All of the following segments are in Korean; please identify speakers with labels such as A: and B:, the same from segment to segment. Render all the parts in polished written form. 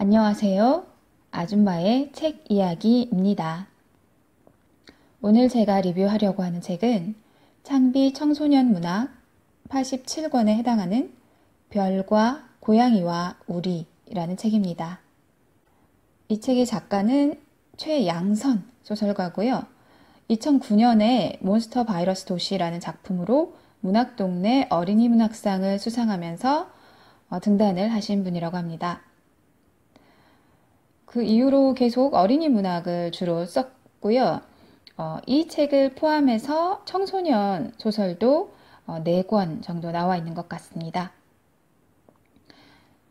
A: 안녕하세요. 아줌마의 책 이야기입니다. 오늘 제가 리뷰하려고 하는 책은 창비 청소년 문학 87권에 해당하는 별과 고양이와 우리라는 책입니다. 이 책의 작가는 최양선 소설가고요. 2009년에 몬스터 바이러스 도시라는 작품으로 문학동네 어린이 문학상을 수상하면서 등단을 하신 분이라고 합니다. 그 이후로 계속 어린이 문학을 주로 썼고요. 이 책을 포함해서 청소년 소설도 4권 정도 나와 있는 것 같습니다.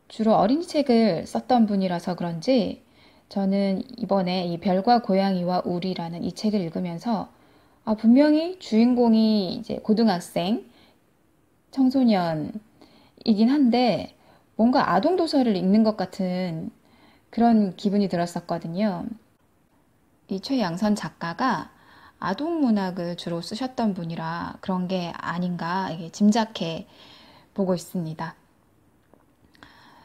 A: 주로 어린이 책을 썼던 분이라서 그런지 저는 이번에 이 별과 고양이와 우리라는 이 책을 읽으면서 분명히 주인공이 이제 고등학생, 청소년이긴 한데 뭔가 아동 도서를 읽는 것 같은 그런 기분이 들었었거든요. 이 최양선 작가가 아동 문학을 주로 쓰셨던 분이라 그런 게 아닌가 이게 짐작해 보고 있습니다.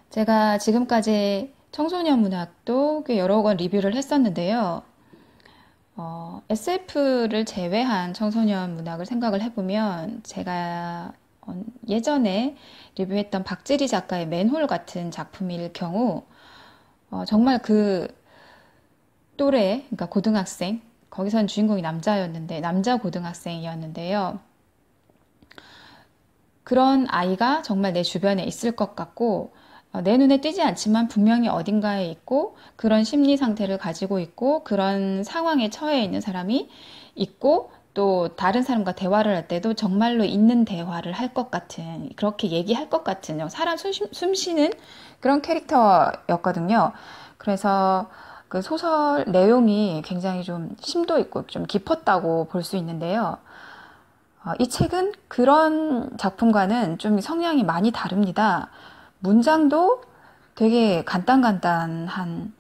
A: 제가 지금까지 청소년 문학도 꽤 여러 권 리뷰를 했었는데요. SF를 제외한 청소년 문학을 생각을 해보면 제가 예전에 리뷰했던 박지리 작가의 맨홀 같은 작품일 경우 정말 그 또래, 그러니까 고등학생, 거기선 주인공이 남자 고등학생이었는데요. 그런 아이가 정말 내 주변에 있을 것 같고, 내 눈에 띄지 않지만 분명히 어딘가에 있고, 그런 심리 상태를 가지고 있고, 그런 상황에 처해 있는 사람이 있고, 또 다른 사람과 대화를 할 때도 정말로 있는 대화를 할 것 같은, 그렇게 얘기할 것 같은, 사람 숨 쉬는 그런 캐릭터였거든요. 그래서 그 소설 내용이 굉장히 좀 심도 있고 좀 깊었다고 볼 수 있는데요. 이 책은 그런 작품과는 좀 성향이 많이 다릅니다. 문장도 되게 간단간단한,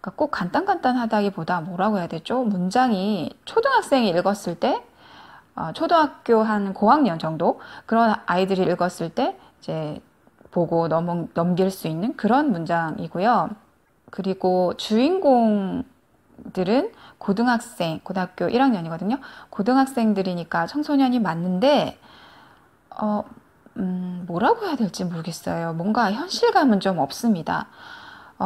A: 그러니까 꼭 간단간단하다기보다 뭐라고 해야 되죠? 문장이 초등학생이 읽었을 때, 초등학교 한 고학년 정도 그런 아이들이 읽었을 때 이제 보고 넘길 수 있는 그런 문장이고요. 그리고 주인공들은 고등학교 1학년이거든요. 고등학생들이니까 청소년이 맞는데, 뭐라고 해야 될지 모르겠어요. 뭔가 현실감은 좀 없습니다.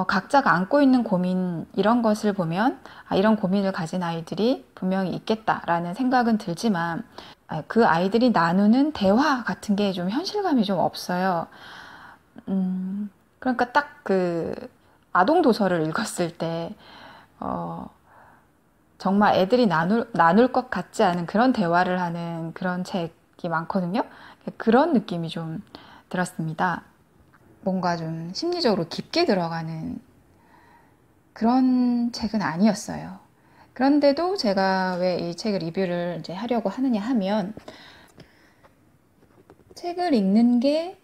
A: 각자가 안고 있는 고민, 이런 것을 보면, 이런 고민을 가진 아이들이 분명히 있겠다라는 생각은 들지만, 그 아이들이 나누는 대화 같은 게 좀 현실감이 좀 없어요. 그러니까 딱 그 아동 도서를 읽었을 때, 정말 애들이 나눌 것 같지 않은 그런 대화를 하는 그런 책이 많거든요. 그런 느낌이 좀 들었습니다. 뭔가 좀 심리적으로 깊게 들어가는 그런 책은 아니었어요. 그런데도 제가 왜 이 책을 리뷰를 이제 하려고 하느냐 하면 책을 읽는 게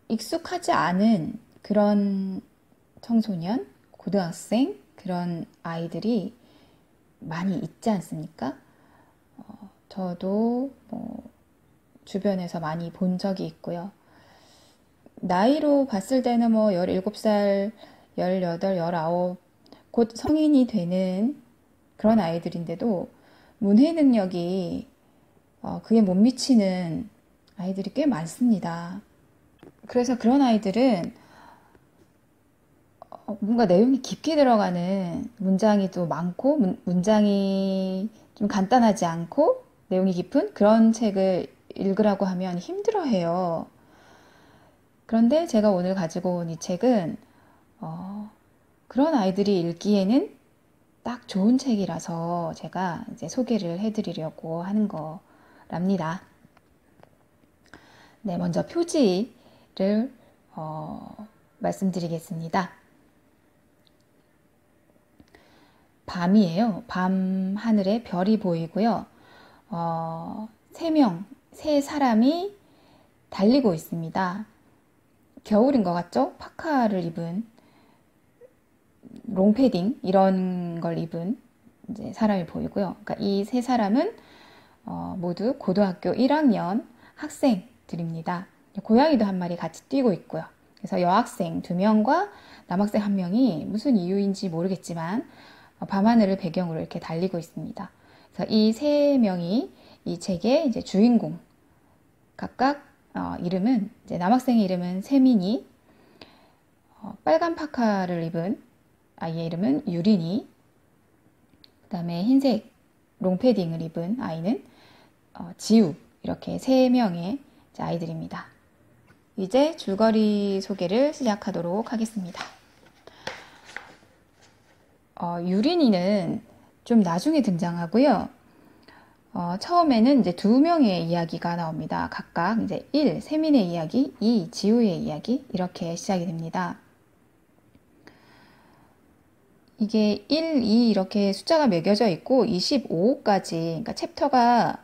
A: 익숙하지 않은 그런 청소년, 고등학생, 그런 아이들이 많이 있지 않습니까? 저도 주변에서 많이 본 적이 있고요. 나이로 봤을 때는 17살, 18, 19, 곧 성인이 되는 그런 아이들인데도 문해 능력이 그게 못 미치는 아이들이 꽤 많습니다. 그래서 그런 아이들은 뭔가 내용이 깊게 들어가는 문장이 또 많고 문장이 좀 간단하지 않고 내용이 깊은 그런 책을 읽으라고 하면 힘들어해요. 그런데 제가 오늘 가지고 온 이 책은 그런 아이들이 읽기에는 딱 좋은 책이라서 제가 이제 소개를 해드리려고 하는 거랍니다. 네, 먼저 표지를 말씀드리겠습니다. 밤이에요. 밤 하늘에 별이 보이고요. 세 사람이 달리고 있습니다. 겨울인 것 같죠? 파카를 입은, 롱패딩, 이런 걸 입은 이제 사람이 보이고요. 그러니까 이 세 사람은 모두 고등학교 1학년 학생들입니다. 고양이도 한 마리 같이 뛰고 있고요. 그래서 여학생 2명과 남학생 1명이 무슨 이유인지 모르겠지만 밤하늘을 배경으로 이렇게 달리고 있습니다. 그래서 이 3명이 이 책의 이제 주인공, 각각 이름은 이제 남학생의 이름은 세민이, 빨간 파카를 입은 아이의 이름은 유린이, 그다음에 흰색 롱패딩을 입은 아이는 지우, 이렇게 3명의 아이들입니다. 이제 줄거리 소개를 시작하도록 하겠습니다. 유린이는 좀 나중에 등장하고요. 처음에는 이제 2명의 이야기가 나옵니다. 각각 이제 1, 세민의 이야기, 2, 지우의 이야기, 이렇게 시작이 됩니다. 이게 1, 2 이렇게 숫자가 매겨져 있고 25호까지, 그러니까 챕터가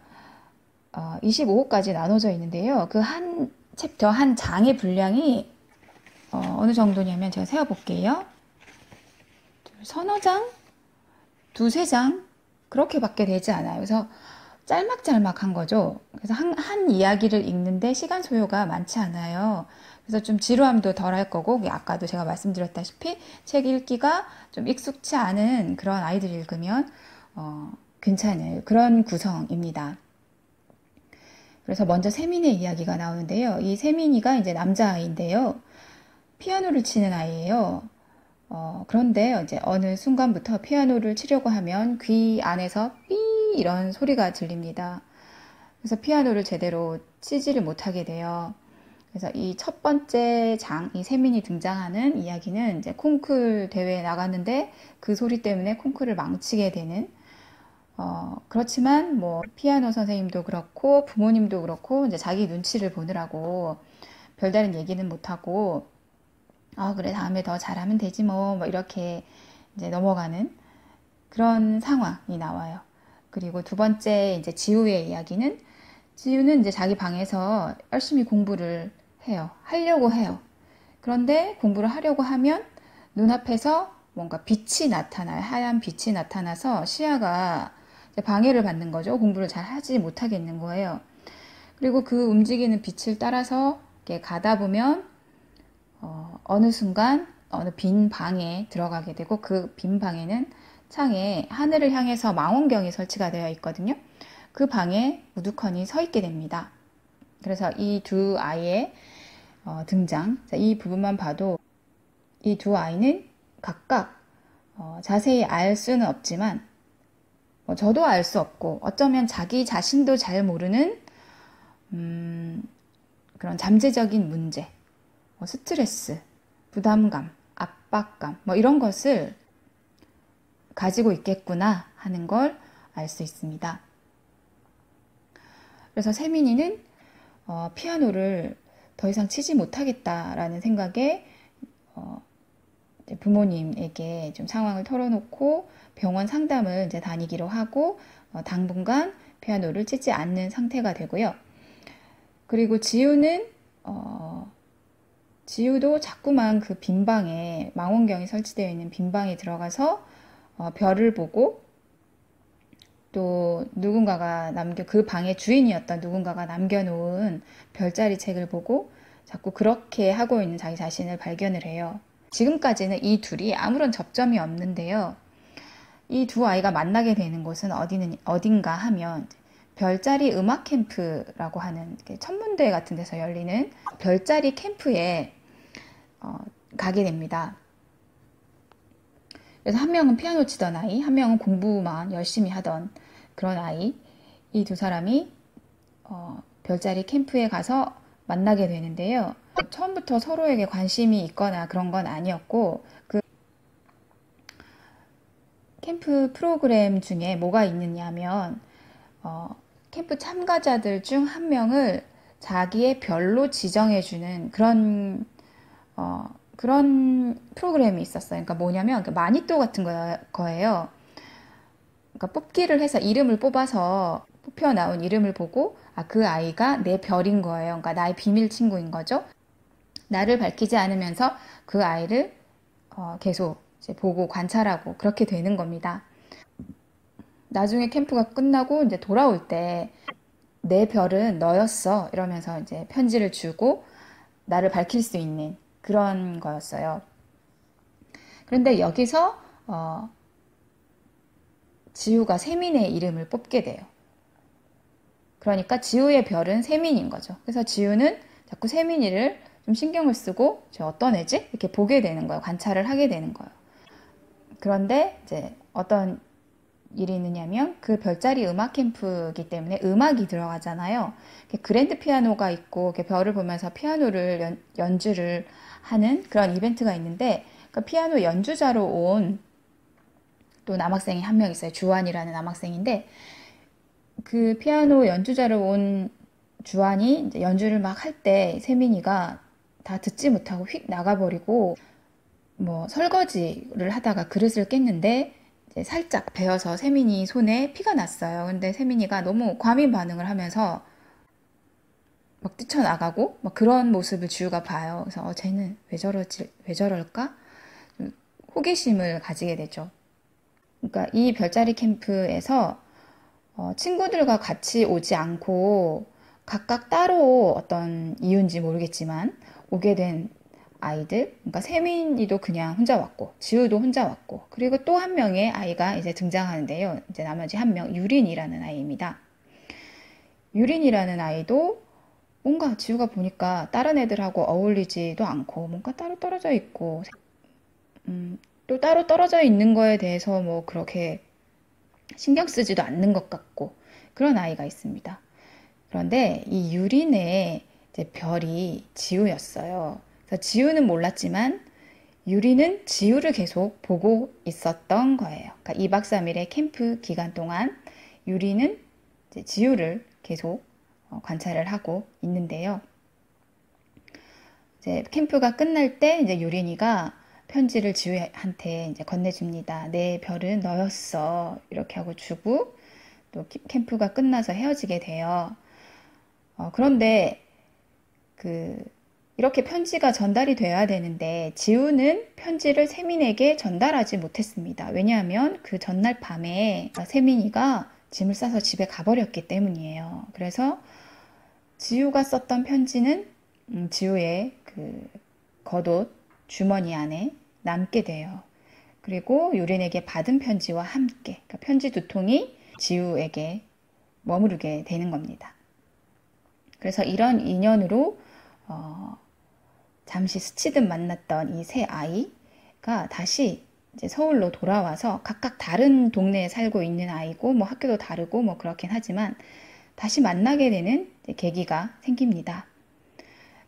A: 25호까지 나눠져 있는데요. 그 한 챕터, 한 장의 분량이 어느 정도냐면 제가 세어볼게요. 서너 장? 두세 장? 그렇게밖에 되지 않아요. 그래서 짤막짤막한 거죠. 그래서 한 이야기를 읽는데 시간 소요가 많지 않아요. 그래서 좀 지루함도 덜 할 거고, 아까도 제가 말씀드렸다시피 책 읽기가 좀 익숙치 않은 그런 아이들이 읽으면 괜찮을 그런 구성입니다. 그래서 먼저 세민의 이야기가 나오는데요. 이 세민이가 이제 남자아이인데요. 피아노를 치는 아이예요. 그런데 이제 어느 순간부터 피아노를 치려고 하면 귀 안에서 삐 이런 소리가 들립니다. 그래서 피아노를 제대로 치지를 못하게 돼요. 그래서 이 첫 번째 장, 이 세민이 등장하는 이야기는 이제 콩쿨 대회에 나갔는데 그 소리 때문에 콩쿨을 망치게 되는, 그렇지만 뭐 피아노 선생님도 그렇고 부모님도 그렇고 이제 자기 눈치를 보느라고 별다른 얘기는 못하고, 그래, 다음에 더 잘하면 되지 뭐 이렇게 이제 넘어가는 그런 상황이 나와요. 그리고 두 번째 이제 지우의 이야기는, 지우는 이제 자기 방에서 열심히 공부를 해요. 하려고 해요. 그런데 공부를 하려고 하면 눈앞에서 뭔가 빛이 나타나요. 하얀 빛이 나타나서 시야가 방해를 받는 거죠. 공부를 잘 하지 못하겠는 거예요. 그리고 그 움직이는 빛을 따라서 이렇게 가다 보면 어느 순간 어느 빈 방에 들어가게 되고, 그 빈 방에는 창에 하늘을 향해서 망원경이 설치가 되어 있거든요. 그 방에 우두커니 서 있게 됩니다. 그래서 이 두 아이의 등장, 이 부분만 봐도 이 두 아이는 각각 자세히 알 수는 없지만, 저도 알 수 없고 어쩌면 자기 자신도 잘 모르는 그런 잠재적인 문제, 스트레스, 부담감, 압박감, 이런 것을 가지고 있겠구나 하는 걸 알 수 있습니다. 그래서 세민이는 피아노를 더 이상 치지 못하겠다라는 생각에 부모님에게 좀 상황을 털어놓고 병원 상담을 이제 다니기로 하고 당분간 피아노를 치지 않는 상태가 되고요. 그리고 지우도 자꾸만 그 빈방에, 망원경이 설치되어 있는 빈방에 들어가서 별을 보고, 또 누군가가 그 방의 주인이었던 누군가가 남겨놓은 별자리 책을 보고 자꾸 그렇게 하고 있는 자기 자신을 발견을 해요. 지금까지는 이 둘이 아무런 접점이 없는데요. 이 두 아이가 만나게 되는 곳은 어딘가 하면 별자리 음악 캠프라고 하는 천문대 같은 데서 열리는 별자리 캠프에 가게 됩니다. 그래서 한 명은 피아노 치던 아이, 한 명은 공부만 열심히 하던 그런 아이, 이 두 사람이 별자리 캠프에 가서 만나게 되는데요. 처음부터 서로에게 관심이 있거나 그런 건 아니었고, 그 캠프 프로그램 중에 뭐가 있느냐면 캠프 참가자들 중 한 명을 자기의 별로 지정해주는 그런 프로그램이 있었어요. 그러니까 뭐냐면 마니또 같은 거예요. 그러니까 뽑기를 해서 이름을 뽑아서 뽑혀 나온 이름을 보고 그 아이가 내 별인 거예요. 그러니까 나의 비밀 친구인 거죠. 나를 밝히지 않으면서 그 아이를 계속 이제 보고 관찰하고 그렇게 되는 겁니다. 나중에 캠프가 끝나고 이제 돌아올 때 내 별은 너였어 이러면서 이제 편지를 주고 나를 밝힐 수 있는 그런 거였어요. 그런데 여기서 지우가 세민의 이름을 뽑게 돼요. 그러니까 지우의 별은 세민인 거죠. 그래서 지우는 자꾸 세민이를 좀 신경을 쓰고 저 어떤 애지? 이렇게 보게 되는 거예요. 관찰을 하게 되는 거예요. 그런데 이제 어떤 일이 있느냐면 그 별자리 음악 캠프이기 때문에 음악이 들어가잖아요. 그랜드 피아노가 있고 별을 보면서 피아노를 연주를 하는 그런 이벤트가 있는데 그 피아노 연주자로 온 또 남학생이 한 명 있어요. 주환이라는 남학생인데 그 피아노 연주자로 온 주환이 이제 연주를 막 할 때 세민이가 다 듣지 못하고 휙 나가버리고 뭐 설거지를 하다가 그릇을 깼는데 이제 살짝 베어서 세민이 손에 피가 났어요. 근데 세민이가 너무 과민 반응을 하면서 막 뛰쳐나가고 막 그런 모습을 지우가 봐요. 그래서 쟤는 왜 저럴까? 좀 호기심을 가지게 되죠. 그러니까 이 별자리 캠프에서 친구들과 같이 오지 않고 각각 따로 어떤 이유인지 모르겠지만 오게 된 아이들, 그러니까 세민이도 그냥 혼자 왔고, 지우도 혼자 왔고, 그리고 또 한 명의 아이가 이제 등장하는데요. 이제 나머지 한 명, 유린이라는 아이입니다. 유린이라는 아이도 뭔가 지우가 보니까 다른 애들하고 어울리지도 않고, 뭔가 따로 떨어져 있고, 또 따로 떨어져 있는 거에 대해서 뭐 그렇게 신경 쓰지도 않는 것 같고, 그런 아이가 있습니다. 그런데 이 유린의 이제 별이 지우였어요. 그래서 지우는 몰랐지만 유리는 지우를 계속 보고 있었던 거예요. 그러니까 2박 3일의 캠프 기간 동안 유리는 이제 지우를 계속 관찰을 하고 있는데요. 이제 캠프가 끝날 때 이제 유린이가 편지를 지우한테 이제 건네줍니다. 내 별은 너였어. 이렇게 하고 주고 또 캠프가 끝나서 헤어지게 돼요. 그런데 이렇게 편지가 전달이 돼야 되는데 지우는 편지를 세민에게 전달하지 못했습니다. 왜냐하면 그 전날 밤에 세민이가 짐을 싸서 집에 가버렸기 때문이에요. 그래서 지우가 썼던 편지는 지우의 그 겉옷 주머니 안에 남게 돼요. 그리고 유린에게 받은 편지와 함께 그러니까 편지 2통이 지우에게 머무르게 되는 겁니다. 그래서 이런 인연으로 잠시 스치듯 만났던 이 세 아이가 다시 이제 서울로 돌아와서 각각 다른 동네에 살고 있는 아이고 뭐 학교도 다르고 뭐 그렇긴 하지만 다시 만나게 되는 계기가 생깁니다.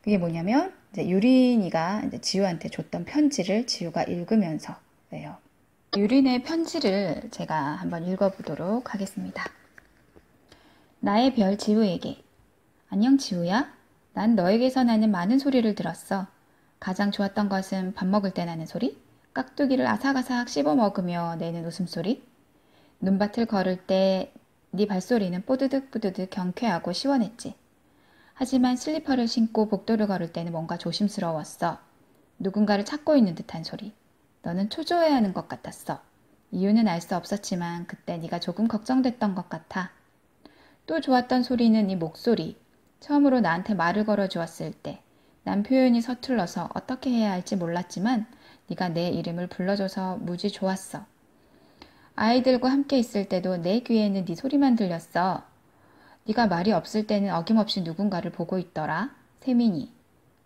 A: 그게 뭐냐면 이제 유린이가 이제 지우한테 줬던 편지를 지우가 읽으면서예요. 유린의 편지를 제가 한번 읽어보도록 하겠습니다. 나의 별 지우에게. 안녕 지우야. 난 너에게서 나는 많은 소리를 들었어. 가장 좋았던 것은 밥 먹을 때 나는 소리, 깍두기를 아삭아삭 씹어 먹으며 내는 웃음소리, 눈밭을 걸을 때 네 발소리는 뽀드득 뽀드득 경쾌하고 시원했지. 하지만 슬리퍼를 신고 복도를 걸을 때는 뭔가 조심스러웠어. 누군가를 찾고 있는 듯한 소리. 너는 초조해하는 것 같았어. 이유는 알 수 없었지만 그때 네가 조금 걱정됐던 것 같아. 또 좋았던 소리는 네 목소리. 처음으로 나한테 말을 걸어 주었을 때 난 표현이 서툴러서 어떻게 해야 할지 몰랐지만 네가 내 이름을 불러줘서 무지 좋았어. 아이들과 함께 있을 때도 내 귀에는 네 소리만 들렸어. 네가 말이 없을 때는 어김없이 누군가를 보고 있더라. 세민이.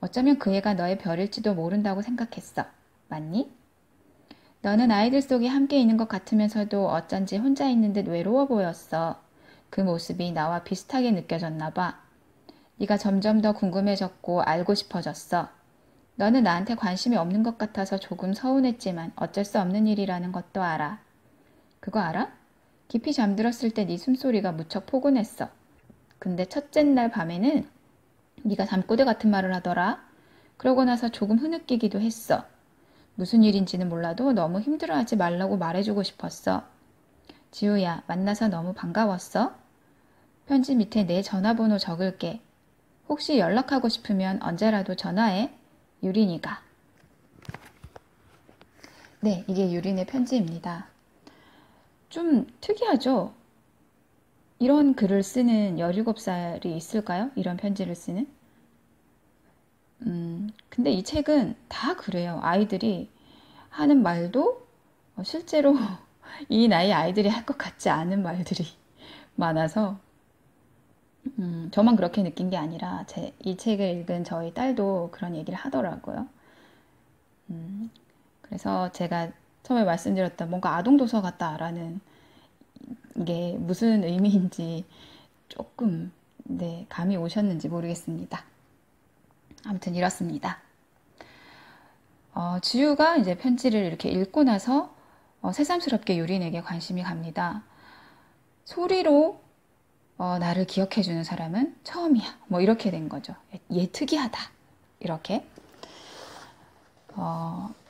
A: 어쩌면 그 애가 너의 별일지도 모른다고 생각했어. 맞니? 너는 아이들 속에 함께 있는 것 같으면서도 어쩐지 혼자 있는 듯 외로워 보였어. 그 모습이 나와 비슷하게 느껴졌나 봐. 네가 점점 더 궁금해졌고 알고 싶어졌어. 너는 나한테 관심이 없는 것 같아서 조금 서운했지만 어쩔 수 없는 일이라는 것도 알아. 그거 알아? 깊이 잠들었을 때 네 숨소리가 무척 포근했어. 근데 첫째 날 밤에는 네가 잠꼬대 같은 말을 하더라. 그러고 나서 조금 흐느끼기도 했어. 무슨 일인지는 몰라도 너무 힘들어하지 말라고 말해주고 싶었어. 지우야, 만나서 너무 반가웠어. 편지 밑에 내 전화번호 적을게. 혹시 연락하고 싶으면 언제라도 전화해. 유린이가. 네, 이게 유린의 편지입니다. 좀 특이하죠? 이런 글을 쓰는 17살이 있을까요? 이런 편지를 쓰는? 근데 이 책은 다 그래요. 아이들이 하는 말도 실제로 이 나이 아이들이 할 것 같지 않은 말들이 많아서 저만 그렇게 느낀 게 아니라 이 책을 읽은 저희 딸도 그런 얘기를 하더라고요. 그래서 제가 처음에 말씀드렸던 뭔가 아동 도서 같다라는 게 무슨 의미인지 조금 네, 감이 오셨는지 모르겠습니다. 아무튼 이렇습니다. 지우가 이제 편지를 이렇게 읽고 나서 새삼스럽게 유린에게 관심이 갑니다. 소리로 나를 기억해주는 사람은 처음이야. 뭐 이렇게 된 거죠. 얘 특이하다. 이렇게.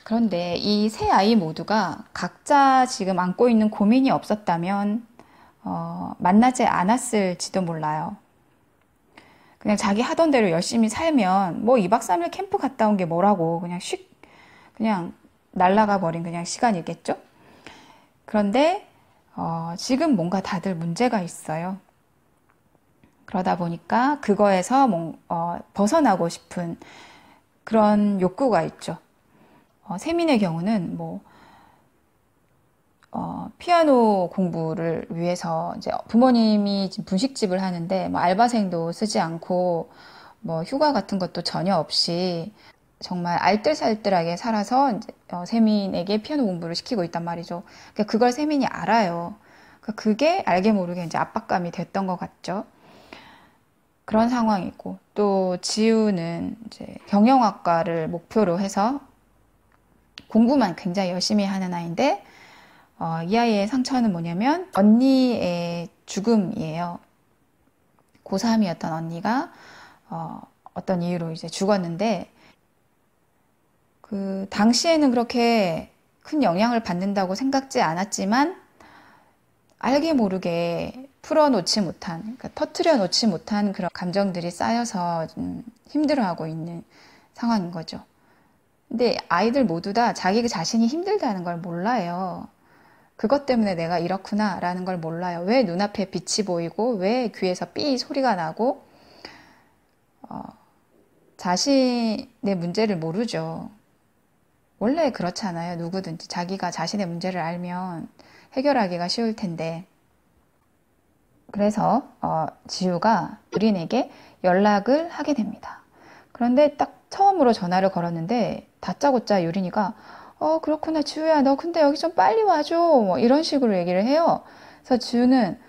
A: 그런데 이 세 아이 모두가 각자 지금 안고 있는 고민이 없었다면 만나지 않았을지도 몰라요. 그냥 자기 하던 대로 열심히 살면 뭐 2박 3일 캠프 갔다 온 게 뭐라고 그냥 날아가 버린 그냥 시간이겠죠? 그런데 지금 뭔가 다들 문제가 있어요. 그러다 보니까 그거에서 벗어나고 싶은 그런 욕구가 있죠. 세민의 경우는 피아노 공부를 위해서 이제 부모님이 지금 분식집을 하는데 뭐 알바생도 쓰지 않고 뭐 휴가 같은 것도 전혀 없이 정말 알뜰살뜰하게 살아서 이제 세민에게 피아노 공부를 시키고 있단 말이죠. 그러니까 그걸 세민이 알아요. 그러니까 그게 알게 모르게 이제 압박감이 됐던 것 같죠. 그런 상황이고 또 지우는 이제 경영학과를 목표로 해서 공부만 굉장히 열심히 하는 아이인데 이 아이의 상처는 뭐냐면 언니의 죽음이에요. 고3이었던 언니가 어떤 이유로 이제 죽었는데 그 당시에는 그렇게 큰 영향을 받는다고 생각지 않았지만 알게 모르게 풀어놓지 못한, 그러니까 터트려 놓지 못한 그런 감정들이 쌓여서 힘들어하고 있는 상황인 거죠. 근데 아이들 모두 다 자기 자신이 힘들다는 걸 몰라요. 그것 때문에 내가 이렇구나 라는 걸 몰라요. 왜 눈앞에 빛이 보이고 왜 귀에서 삐 소리가 나고 자신의 문제를 모르죠. 원래 그렇잖아요. 누구든지 자기가 자신의 문제를 알면 해결하기가 쉬울 텐데. 그래서 지우가 유린에게 연락을 하게 됩니다. 그런데 딱 처음으로 전화를 걸었는데 다짜고짜 유린이가 그렇구나 지우야 너 근데 여기 좀 빨리 와줘 뭐 이런 식으로 얘기를 해요. 그래서 지우는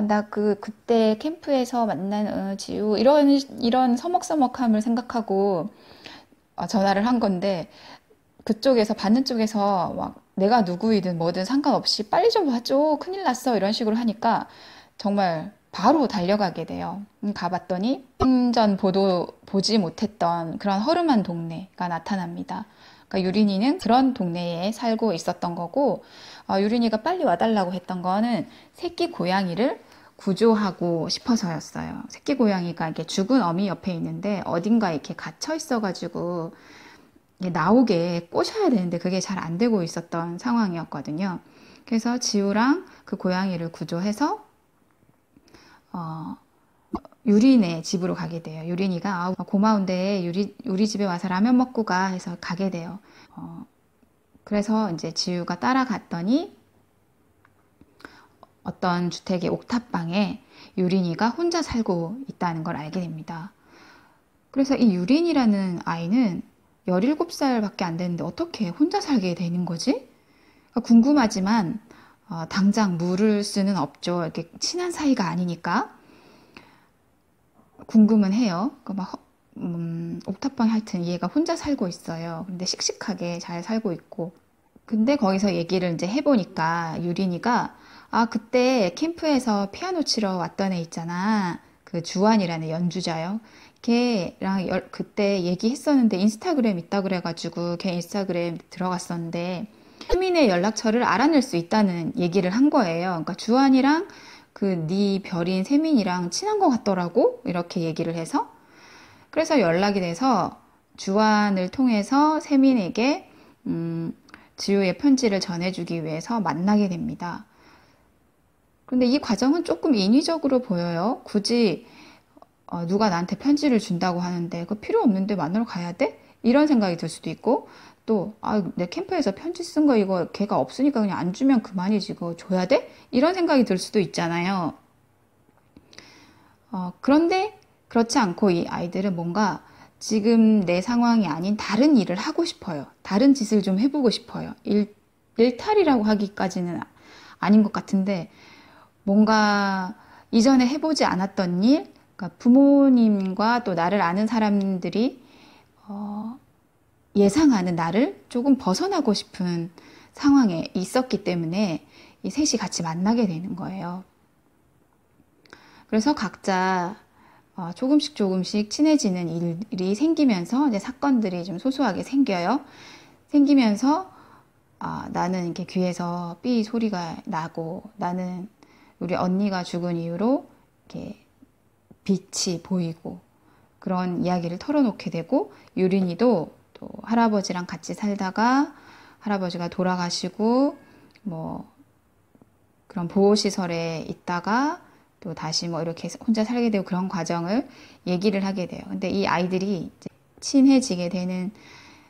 A: 나 그때 캠프에서 만난 지우 이런 서먹서먹함을 생각하고 전화를 한 건데 그쪽에서 받는 쪽에서 막 내가 누구이든 뭐든 상관없이 빨리 좀 와줘 큰일 났어 이런 식으로 하니까 정말 바로 달려가게 돼요. 가봤더니 생전 보지 못했던 그런 허름한 동네가 나타납니다. 그러니까 유린이는 그런 동네에 살고 있었던 거고 유린이가 빨리 와달라고 했던 거는 새끼 고양이를 구조하고 싶어서였어요. 새끼 고양이가 이렇게 죽은 어미 옆에 있는데 어딘가에 이렇게 갇혀 있어가지고 나오게 꼬셔야 되는데 그게 잘 안 되고 있었던 상황이었거든요. 그래서 지우랑 그 고양이를 구조해서 유린의 집으로 가게 돼요. 유린이가 고마운데 우리 집에 와서 라면 먹고 가 해서 가게 돼요. 그래서 이제 지우가 따라갔더니 어떤 주택의 옥탑방에 유린이가 혼자 살고 있다는 걸 알게 됩니다. 그래서 이 유린이라는 아이는 17살밖에 안 되는데 어떻게 혼자 살게 되는 거지? 궁금하지만 당장 물을 수는 없죠. 이렇게 친한 사이가 아니니까. 궁금은 해요. 옥탑방에 하여튼 얘가 혼자 살고 있어요. 근데 씩씩하게 잘 살고 있고. 근데 거기서 얘기를 이제 해보니까 유린이가 그때 캠프에서 피아노 치러 왔던 애 있잖아. 그 주환이라는 연주자요. 걔랑 그때 얘기했었는데 인스타그램 있다 그래가지고 걔 인스타그램 들어갔었는데 세민의 연락처를 알아낼 수 있다는 얘기를 한 거예요. 그러니까 주환이랑 네 별인 세민이랑 친한 것 같더라고 이렇게 얘기를 해서 그래서 연락이 돼서 주환을 통해서 세민에게 지우의 편지를 전해주기 위해서 만나게 됩니다. 그런데 이 과정은 조금 인위적으로 보여요. 굳이 누가 나한테 편지를 준다고 하는데 그거 필요 없는데 만나러 가야 돼? 이런 생각이 들 수도 있고, 또, 아, 내 캠프에서 편지 쓴 거 이거 걔가 없으니까 그냥 안 주면 그만이지, 이거 줘야 돼? 이런 생각이 들 수도 있잖아요. 그런데 그렇지 않고 이 아이들은 뭔가 지금 내 상황이 아닌 다른 일을 하고 싶어요. 다른 짓을 좀 해보고 싶어요. 일탈이라고 하기까지는 아닌 것 같은데, 뭔가 이전에 해보지 않았던 일, 그러니까 부모님과 또 나를 아는 사람들이 예상하는 나를 조금 벗어나고 싶은 상황에 있었기 때문에 이 셋이 같이 만나게 되는 거예요. 그래서 각자 조금씩 조금씩 친해지는 일이 생기면서 이제 사건들이 좀 소소하게 생겨요. 생기면서 나는 이렇게 귀에서 삐 소리가 나고, 나는 우리 언니가 죽은 이후로 이렇게 빛이 보이고, 그런 이야기를 털어놓게 되고, 유린이도 또 할아버지랑 같이 살다가 할아버지가 돌아가시고 뭐 그런 보호시설에 있다가 또 다시 뭐 이렇게 혼자 살게 되고, 그런 과정을 얘기를 하게 돼요. 근데 이 아이들이 이제 친해지게 되는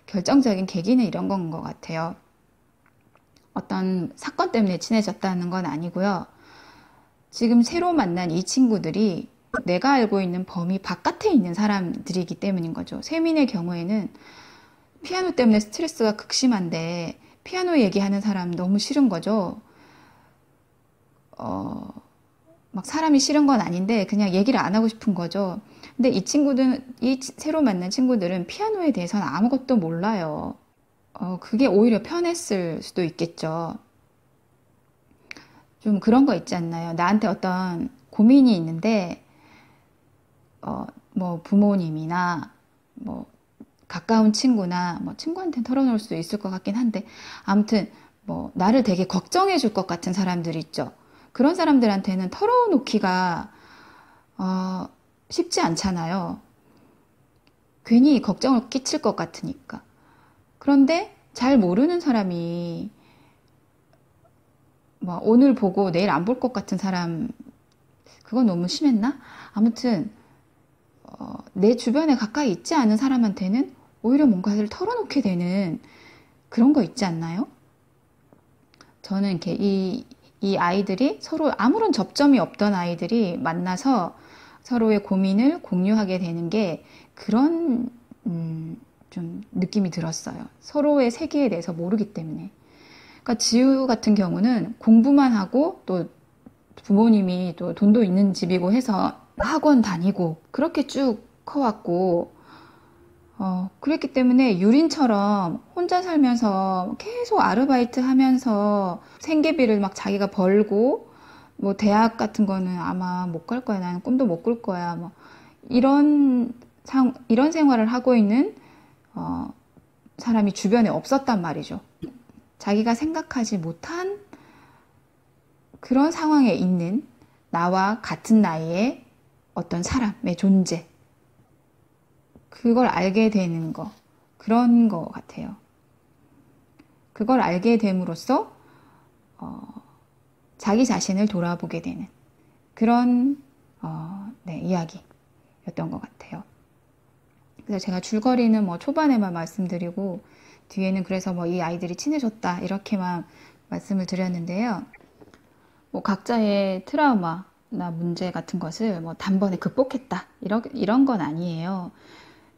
A: 결정적인 계기는 이런 건 것 같아요. 어떤 사건 때문에 친해졌다는 건 아니고요. 지금 새로 만난 이 친구들이 내가 알고 있는 범위 바깥에 있는 사람들이기 때문인 거죠. 세민의 경우에는 피아노 때문에 스트레스가 극심한데 피아노 얘기하는 사람 너무 싫은 거죠. 막 사람이 싫은 건 아닌데 그냥 얘기를 안 하고 싶은 거죠. 근데 이 친구들은, 이 새로 만난 친구들은 피아노에 대해서는 아무것도 몰라요. 그게 오히려 편했을 수도 있겠죠. 좀 그런 거 있지 않나요? 나한테 어떤 고민이 있는데, 뭐 부모님이나 뭐 가까운 친구나 뭐 친구한테는 털어놓을 수도 있을 것 같긴 한데, 아무튼 뭐 나를 되게 걱정해 줄 것 같은 사람들 있죠. 그런 사람들한테는 털어놓기가 쉽지 않잖아요. 괜히 걱정을 끼칠 것 같으니까. 그런데 잘 모르는 사람이 뭐 오늘 보고 내일 안 볼 것 같은 사람, 그건 너무 심했나? 아무튼 내 주변에 가까이 있지 않은 사람한테는 오히려 뭔가를 털어놓게 되는 그런 거 있지 않나요? 저는 이렇게 이 아이들이 서로 아무런 접점이 없던 아이들이 만나서 서로의 고민을 공유하게 되는 게 그런 좀 느낌이 들었어요. 서로의 세계에 대해서 모르기 때문에. 그러니까 지우 같은 경우는 공부만 하고 또 부모님이 또 돈도 있는 집이고 해서 학원 다니고 그렇게 쭉 커왔고, 그랬기 때문에 유린처럼 혼자 살면서 계속 아르바이트 하면서 생계비를 막 자기가 벌고, 뭐 대학 같은 거는 아마 못 갈 거야. 나는 꿈도 못 꿀 거야. 뭐 이런 생활을 하고 있는 사람이 주변에 없었단 말이죠. 자기가 생각하지 못한 그런 상황에 있는 나와 같은 나이의 어떤 사람의 존재, 그걸 알게 되는 거, 그런 거 같아요. 그걸 알게 됨으로써 자기 자신을 돌아보게 되는 그런 네, 이야기였던 것 같아요. 그래서 제가 줄거리는 뭐 초반에만 말씀드리고 뒤에는 그래서 뭐 이 아이들이 친해졌다 이렇게만 말씀을 드렸는데요. 뭐 각자의 트라우마나 문제 같은 것을 뭐 단번에 극복했다 이런 건 아니에요.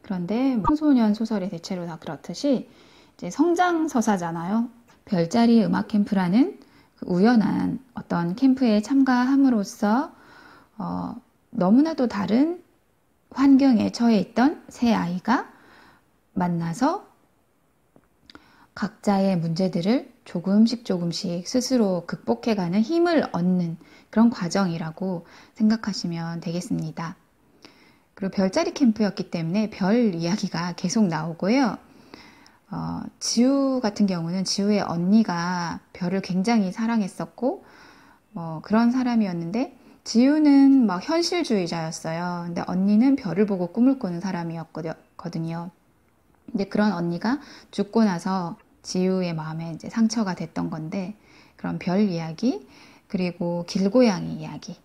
A: 그런데 청소년 소설이 대체로 다 그렇듯이 이제 성장 서사잖아요. 별자리 음악 캠프라는 그 우연한 어떤 캠프에 참가함으로써 너무나도 다른 환경에 처해 있던 세 아이가 만나서 각자의 문제들을 조금씩 스스로 극복해가는 힘을 얻는 그런 과정이라고 생각하시면 되겠습니다. 그리고 별자리 캠프였기 때문에 별 이야기가 계속 나오고요. 지우 같은 경우는 지우의 언니가 별을 굉장히 사랑했었고, 그런 사람이었는데, 지우는 막 현실주의자였어요. 근데 언니는 별을 보고 꿈을 꾸는 사람이었거든요. 근데 그런 언니가 죽고 나서 지우의 마음에 이제 상처가 됐던 건데, 그런 별 이야기, 그리고 길고양이 이야기,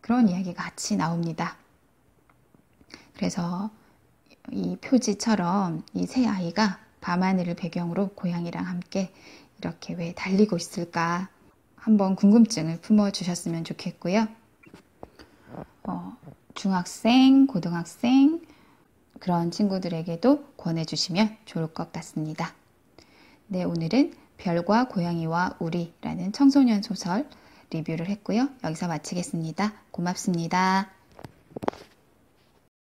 A: 그런 이야기가 같이 나옵니다. 그래서 이 표지처럼 이 새 아이가 밤하늘을 배경으로 고양이랑 함께 이렇게 왜 달리고 있을까 한번 궁금증을 품어주셨으면 좋겠고요. 중학생, 고등학생 그런 친구들에게도 권해주시면 좋을 것 같습니다. 네, 오늘은 별과 고양이와 우리라는 청소년 소설 리뷰를 했고요. 여기서 마치겠습니다. 고맙습니다.